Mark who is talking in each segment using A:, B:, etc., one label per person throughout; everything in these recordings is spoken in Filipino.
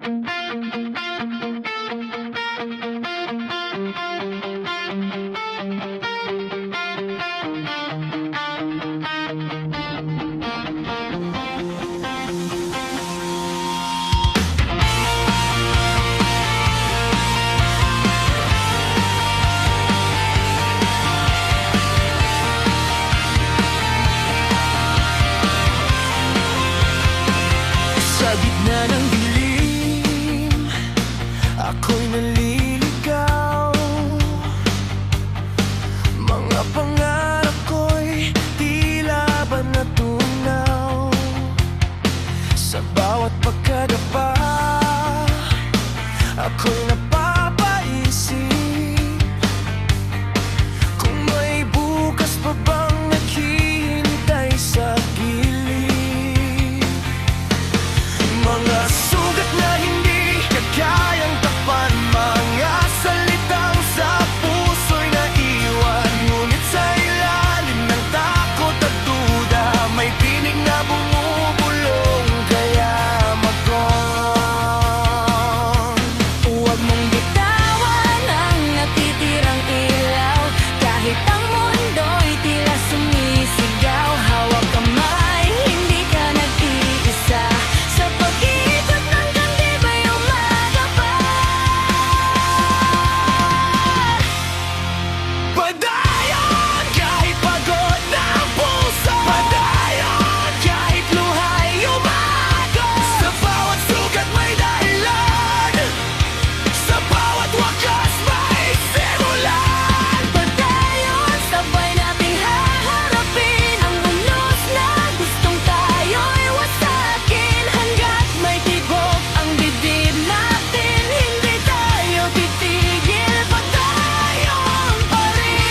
A: Sa gitna ng dilim, ako'y naliligaw. Mga pangarap ko'y tila ba natunaw. Sa bawat pagkadapa, ako'y napapaisip kung may bukas pa bang naghihintay sa gilid. Mga sugat na hindi kayang tapan, mga salitang sa puso'y naiwan. Ngunit sa ilalim ng takot at duda, may tinig na bumubulong, kaya mag-on.
B: Huwag mong bitawan ang natitirang ilaw, kahit ang mundo'y tila sumisigaw. Hawak kamay, hindi ka nag-iisa, sa pag-ikot ng kandibay umaga pa.
A: Padayon kahit pagod na ang puso, padayon kahit luha'y umago. Sa bawat sugat may dahilan, sa bawat wakas may simulan.
B: Pagdayon, sabay nating haharapin ang unos na gustong tayo'y wasakin. Hanggat may tibok ang dibdib natin, hindi tayo titigil, pagdayon pa rin.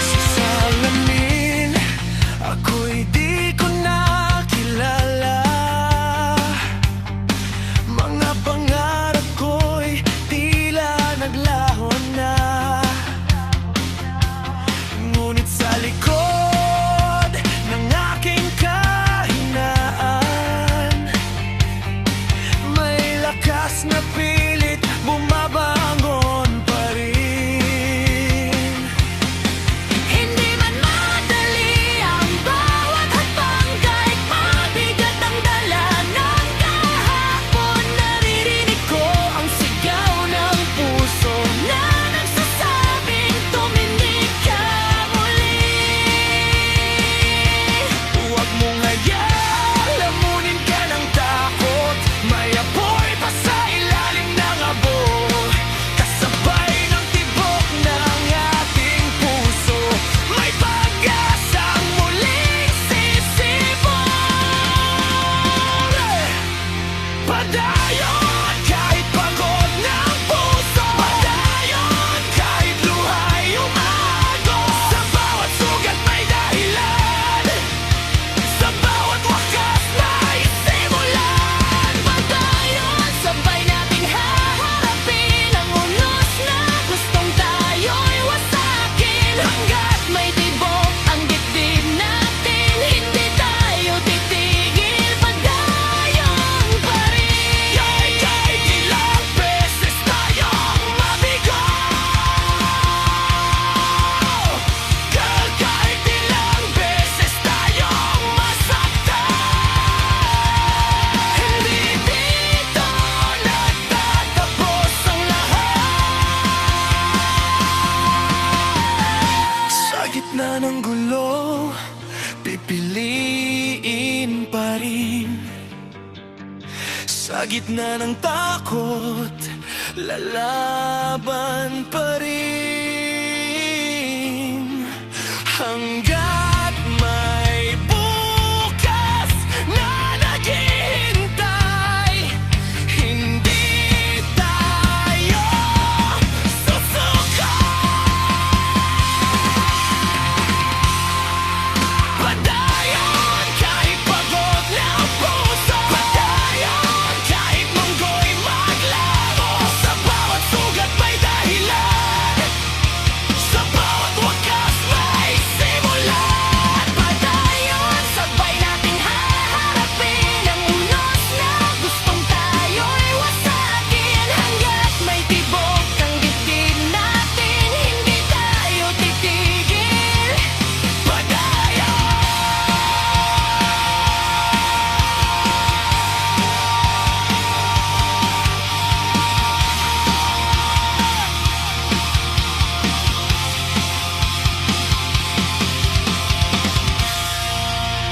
A: Sa salamin, ako'y di ko nakilala. Mga pangarap ko'y tila naglaho na. Ngunit sa likod ng aking kahinaan, may lakas na pilit bumabangon pa rin.
B: Hindi man madali ang bawat hakbang, kahit mabigat ang dala ng kahapon. Naririnig ko ang sigaw ng puso na nagsasabing tumindig ka muli.
A: Huwag mong hayaang lamunin ka ng takot, may apoy pa sa ilalim ng abo. Kasabay ng tibok ng ating puso, may pag-asang muling sisibol. Padayon kahit pagod ng puso, padayon kahit luha'y umago. Sa bawat sugat may dahilan, sa bawat wakas may simulan.
B: Pagdayon, sabay nating haharapin ang unos na gustong tayo'y wasakin. Hanggat may tibok ang dibdib natin, hindi tayo titigil, pagdayon pa rin.
A: Kahit ilang beses tayong mabigo, kahit ilang beses tayong masaktan, hindi dito nagtatapos ang lahat. Sa gitna ng gulo, pipiliin pa rin. Sa gitna ng takot, lalaban pa rin.